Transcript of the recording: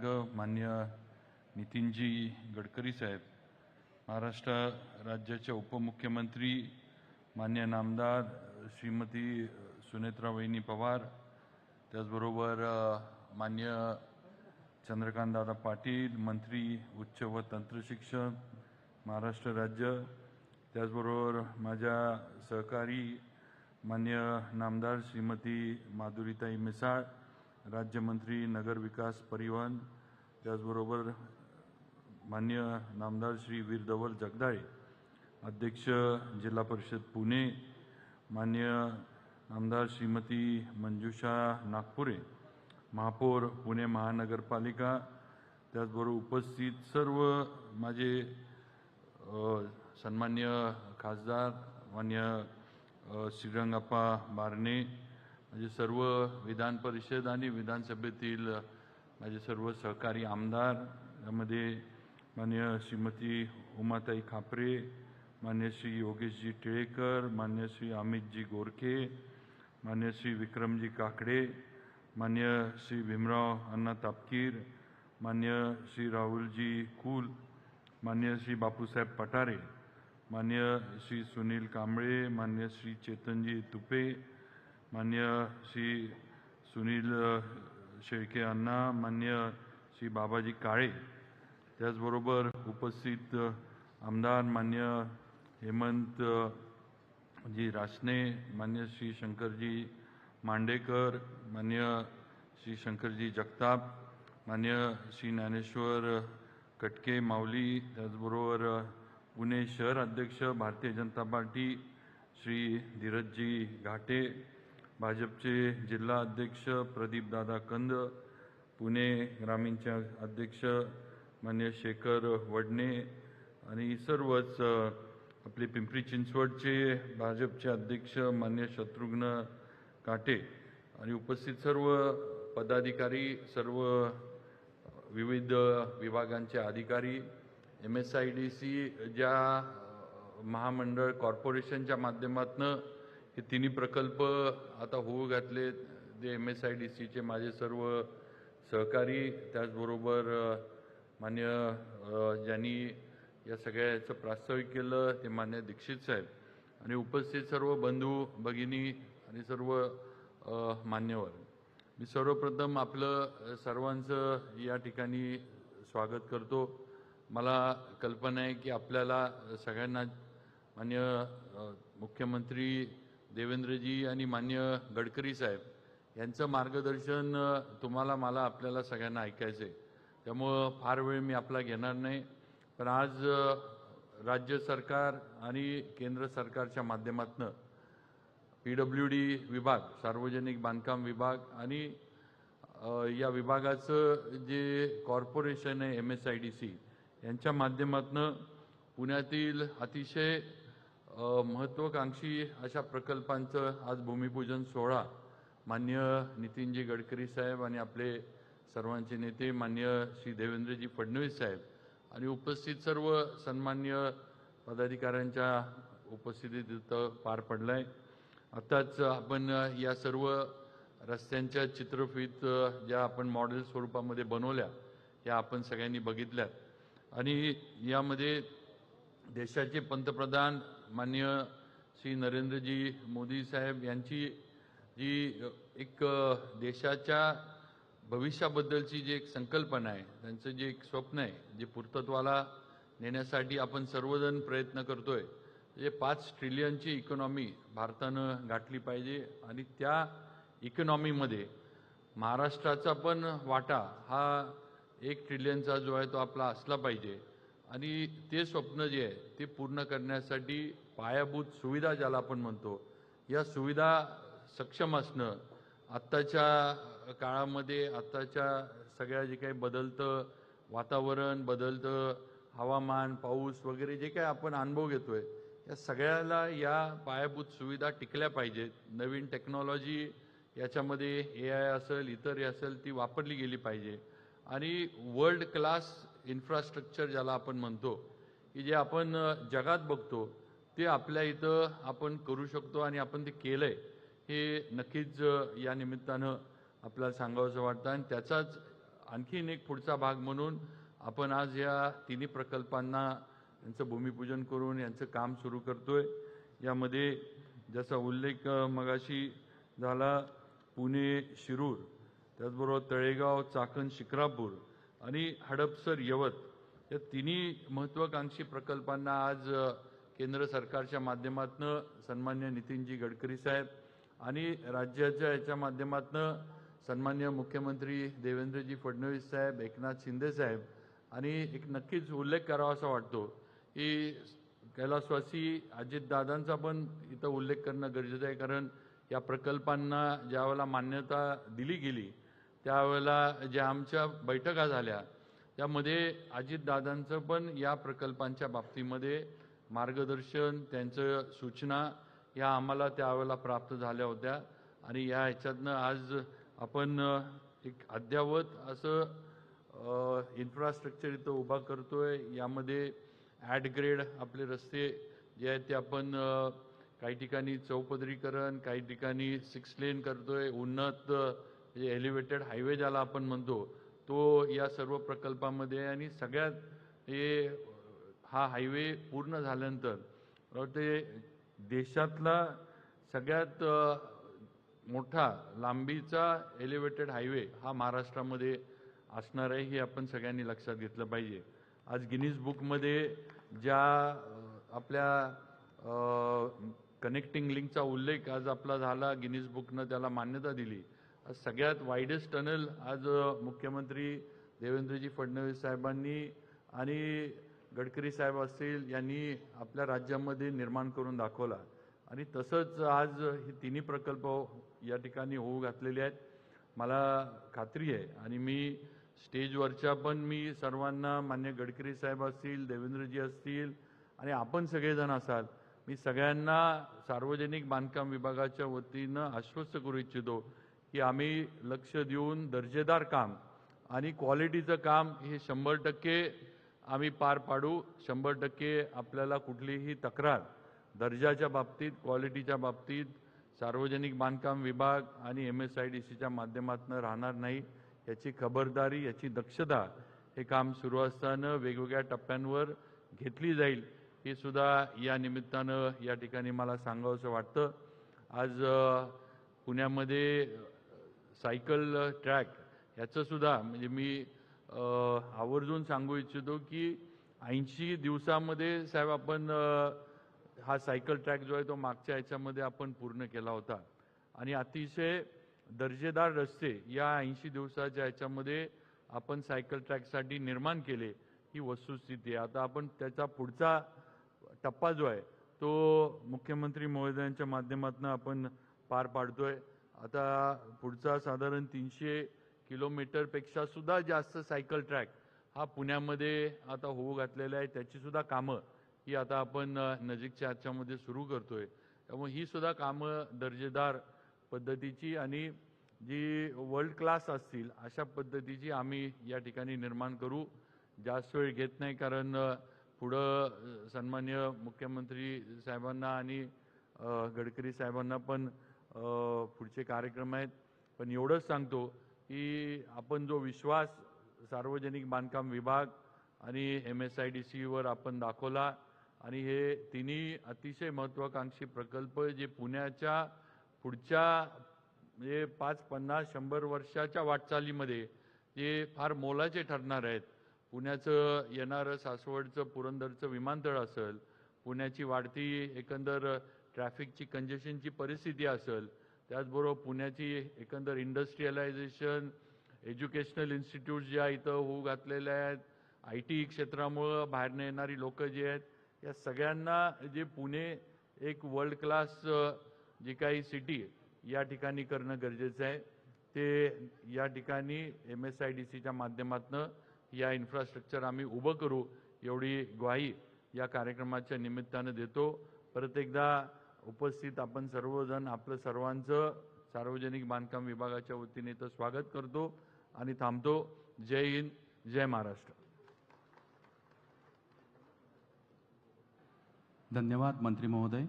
महामार्ग मान्य नितीनजी गडकरी साहेब, महाराष्ट्र राज्याचे उपमुख्यमंत्री मान्य नामदार श्रीमती सुनेत्रावहिनी पवार, त्याचबरोबर मान्य चंद्रकांतदादा पाटील, मंत्री उच्च व तंत्र शिक्षण महाराष्ट्र राज्य, त्याचबरोबर माझ्या सहकारी मान्य नामदार श्रीमती माधुरीताई मिसाळ, राज्यमंत्री नगर विकास परिवहन, त्याचबरोबर मान्य नामदार श्री वीर धवल जगदाळे, अध्यक्ष जिल्हा परिषद पुणे, मान्य नामदार श्रीमती मंजुषा नागपुरे, महापौर पुणे महानगरपालिका, त्याचबरोबर उपस्थित सर्व माझे सन्मान्य खासदार मान्य श्रीरंगाप्पा बारणे, माझे सर्व विधान परिषद आणि विधानसभेतील माझे सर्व सहकारी आमदार, यामध्ये मान्य श्रीमती उमाताई खापरे, मान्य श्री योगेशजी टिळेकर, मान्य श्री अमितजी गोरखे, मान्य श्री विक्रमजी काकडे, मान्य श्री भीमराव अण्णा तापकीर, मान्य श्री राहुलजी कुल, मान्य श्री बापूसाहेब पठारे, मान्य श्री सुनील कांबळे, मान्य श्री चेतनजी तुपे, मान्य श्री सुनील शेळके अण्णा, मान्य श्री बाबाजी काळे, त्याचबरोबर उपस्थित आमदार मान्य हेमंत जी रासने, मान्य श्री शंकरजी मांडेकर, मान्य श्री शंकरजी जगताप, मान्य श्री ज्ञानेश्वर कटके माऊली, त्याचबरोबर पुणे शहर अध्यक्ष भारतीय जनता पार्टी श्री धीरजजी घाटे, भाजपचे जिल्हा अध्यक्ष प्रदीपदादा कंद, पुणे ग्रामीणचे अध्यक्ष मान्य शेखर वडणे आणि सर्वच आपले पिंपरी चिंचवडचे भाजपचे अध्यक्ष मान्य शत्रुघ्न काटे आणि उपस्थित सर्व पदाधिकारी, सर्व विविध विभागांचे अधिकारी, MSIDC ज्या महामंडळ कॉर्पोरेशनच्या माध्यमातून हे तिन्ही प्रकल्प आता होऊ घातले, जे MSIDCचे माझे सर्व सहकारी, त्याचबरोबर मान्य ज्यांनी या सगळ्याचं प्रास्ताविक केलं ते मान्य दीक्षित साहेब आणि उपस्थित सर्व बंधू भगिनी आणि सर्व मान्यवर, मी सर्वप्रथम आपलं सर्वांचं या ठिकाणी स्वागत करतो. मला कल्पना आहे की आपल्याला सगळ्यांना मान्य मुख्यमंत्री देवेंद्रजी आणि मान्य गडकरी साहेब यांचं मार्गदर्शन तुम्हाला, मला, आपल्याला सगळ्यांना ऐकायचं आहे. त्यामुळं फार वेळ मी आपला घेणार नाही, पण आज राज्य सरकार आणि केंद्र सरकारच्या माध्यमातून PWD विभाग, सार्वजनिक बांधकाम विभाग आणि या विभागाचं जे कॉर्पोरेशन आहे MSIDC यांच्या माध्यमातून पुण्यातील अतिशय महत्त्वाकांक्षी अशा प्रकल्पांचं आज भूमिपूजन सोहळा मान्य नितीनजी गडकरी साहेब आणि आपले सर्वांचे नेते मान्य श्री देवेंद्रजी फडणवीस साहेब आणि उपस्थित सर्व सन्मान्य पदाधिकाऱ्यांच्या उपस्थितीत इथं पार पडला आहे. आताच आपण या सर्व रस्त्यांच्या चित्रफित ज्या आपण मॉडेल स्वरूपामध्ये बनवल्या या आपण सगळ्यांनी बघितल्यात आणि यामध्ये देशाचे पंतप्रधान मान्य श्री नरेंद्रजी मोदी साहेब यांची जी एक देशाच्या भविष्याबद्दलची जी एक संकल्पना आहे, त्यांचं जे एक स्वप्न आहे, जे पूर्तत्वाला नेण्यासाठी आपण सर्वजण प्रयत्न करतोय, जे 5 ट्रिलियनची इकॉनॉमी भारतानं गाठली पाहिजे आणि त्या इकॉनॉमीमध्ये महाराष्ट्राचा पण वाटा हा 1 ट्रिलियनचा जो आहे तो आपला असला पाहिजे आणि ते स्वप्न जे आहे ते पूर्ण करण्यासाठी पायाभूत सुविधा ज्याला आपण म्हणतो, या सुविधा सक्षम असणं आत्ताच्या काळामध्ये, आत्ताच्या सगळ्या जे काही बदलतं वातावरण, बदलतं हवामान, पाऊस वगैरे जे काही आपण अनुभव घेतोय, या सगळ्याला या पायाभूत सुविधा टिकल्या पाहिजेत. नवीन टेक्नॉलॉजी याच्यामध्ये AI असेल, इतर असेल, ती वापरली गेली पाहिजे आणि वर्ल्ड क्लास इन्फ्रास्ट्रक्चर ज्याला आपण म्हणतो की जे आपण जगात बघतो ते आपल्या इथं आपण करू शकतो आणि आपण ते केलंय, हे नक्कीच या निमित्तानं आपल्याला सांगावंसं वाटतं आणि त्याचाच आणखीन एक पुढचा भाग म्हणून आपण आज या तिन्ही प्रकल्पांना यांचं भूमिपूजन करून यांचं काम सुरू करतोय। यामध्ये जसा उल्लेख मगाशी झाला, पुणे शिरूर, त्याचबरोबर तळेगाव, चाकण, शिक्रापूर आणि हडपसर, यवत या तिन्ही महत्त्वाकांक्षी प्रकल्पांना आज केंद्र सरकारच्या माध्यमातून सन्मान्य नितीनजी गडकरी साहेब आणि राज्याच्या याच्या माध्यमातून सन्मान्य मुख्यमंत्री देवेंद्रजी फडणवीस साहेब, एकनाथ शिंदे साहेब आणि एक नक्कीच उल्लेख करावा असा वाटतो की कैलासवासी अजितदादांचा पण इथं उल्लेख करणं गरजेचं आहे, कारण या प्रकल्पांना ज्यावेळेला मान्यता दिली गेली त्यावेळेला ज्या आमच्या बैठका झाल्या त्यामध्ये अजितदादांचं पण या प्रकल्पांच्या बाबतीमध्ये मार्गदर्शन, त्यांचं सूचना या आम्हाला त्यावेळेला प्राप्त झाल्या होत्या आणि या ह्याच्यातनं आज आपण एक अद्ययावत असं इन्फ्रास्ट्रक्चर इथं उभा करतोय। यामध्ये ॲड ग्रेड आपले रस्ते जे आहेत ते आपण काही ठिकाणी चौपदरीकरण, काही ठिकाणी 6 लेन करतोय, उन्नत जे एलिव्हेटेड हायवे ज्याला आपण म्हणतो तो या सर्व प्रकल्पामध्ये आणि सगळ्यात हे हा हायवे पूर्ण झाल्यानंतर ते देशातला सगळ्यात मोठा लांबीचा एलिव्हेटेड हायवे हा महाराष्ट्रामध्ये असणार आहे, हे आपण सगळ्यांनी लक्षात घेतलं पाहिजे। आज गिनीज बुकमध्ये ज्या आपल्या कनेक्टिंग लिंकचा उल्लेख आज आपला झाला, गिनीज बुकनं त्याला मान्यता दिली। आज सगळ्यात वाईडेस्ट टनल आज मुख्यमंत्री देवेंद्रजी फडणवीस साहेबांनी आणि गडकरी साहेब असतील यांनी आपल्या राज्यामध्ये निर्माण करून दाखवला आणि तसंच आज हे तिन्ही प्रकल्प या ठिकाणी होऊ घातलेले आहेत। मला खात्री आहे आणि मी स्टेजवरच्या पण मी सर्वांना, मान्य गडकरी साहेब असतील, देवेंद्रजी असतील आणि आपण सगळेजण असाल, मी सगळ्यांना सार्वजनिक बांधकाम विभागाच्या वतीनं आश्वस्त करू इच्छितो की आम्ही लक्ष देऊन दर्जेदार काम आणि क्वालिटीचं काम हे 100% आम्ही पार पाडू। 100% आपल्याला कुठलीही तक्रार दर्जाच्या बाबतीत, क्वालिटीच्या बाबतीत सार्वजनिक बांधकाम विभाग आणि MSIDCच्या माध्यमातून राहणार नाही। याची खबरदारी, याची दक्षता हे काम सुरू असताना वेगवेगळ्या टप्प्यांवर घेतली जाईल, हे सुद्धा या निमित्तानं या ठिकाणी मला सांगावंसं वाटतं। आज पुण्यामध्ये सायकल ट्रॅक याचं सुद्धा म्हणजे मी आवर्जून सांगू इच्छितो की 80 दिवसामध्ये साहेब आपण हा सायकल ट्रॅक जो आहे तो मागच्या ह्याच्यामध्ये आपण पूर्ण केला होता आणि अतिशय दर्जेदार रस्ते या 80 दिवसाच्या ह्याच्यामध्ये आपण सायकल ट्रॅकसाठी निर्माण केले, ही वस्तुस्थिती आहे। आता आपण त्याचा पुढचा टप्पा जो आहे तो मुख्यमंत्री महोदयांच्या माध्यमातून आपण पार पाडतोय। आता पुढचा साधारण 300 किलोमीटरपेक्षा सुद्धा जास्त सायकल ट्रॅक हा पुण्यामध्ये आता होऊ घातलेला आहे, त्याची सुद्धा कामं ही आता आपण नजीकच्या ह्याच्यामध्ये सुरू करतोय। त्यामुळे ही सुद्धा कामं दर्जेदार पद्धतीची आणि जी वर्ल्ड क्लास असतील अशा पद्धतीची आम्ही या ठिकाणी निर्माण करू। जास्त वेळ घेत नाही, कारण पुढं सन्मान्य मुख्यमंत्री साहेबांना आणि गडकरी साहेबांना पण पुढचे कार्यक्रम आहेत। पण एवढंच सांगतो की आपण जो विश्वास सार्वजनिक बांधकाम विभाग आणि MSIDCवर आपण दाखवला आणि हे तिन्ही अतिशय महत्त्वाकांक्षी प्रकल्प जे पुण्याच्या पुढच्या म्हणजे 5, 50, 100 वर्षाच्या वाटचालीमध्ये जे फार मोलाचे ठरणार आहेत। पुण्याचं येणारं सासवडचं, पुरंदरचं विमानतळ असेल, पुण्याची वाढती एकंदर ट्रॅफिकची कंजेशनची परिस्थिती असेल, त्याचबरोबर पुण्याची एकंदर इंडस्ट्रियलायझेशन, एज्युकेशनल इन्स्टिट्यूट ज्या इथं होऊ घातलेल्या आहेत, IT क्षेत्रामुळं बाहेरनं येणारी लोकं जी आहेत, या सगळ्यांना जे पुणे एक वर्ल्ड क्लास जी काही सिटी या ठिकाणी करणं गरजेचं आहे, ते या ठिकाणी MSIDCच्या माध्यमातून या इन्फ्रास्ट्रक्चर आम्ही उभं करू, एवढी ग्वाही या कार्यक्रमाच्या निमित्तानं देतो। परत एकदा उपस्थित आपण सर्वजण आपलं सर्वांचं सार्वजनिक बांधकाम विभागाच्या वतीने इथं स्वागत करतो आणि थांबतो। जय हिंद, जय महाराष्ट्र। धन्यवाद मंत्री महोदय।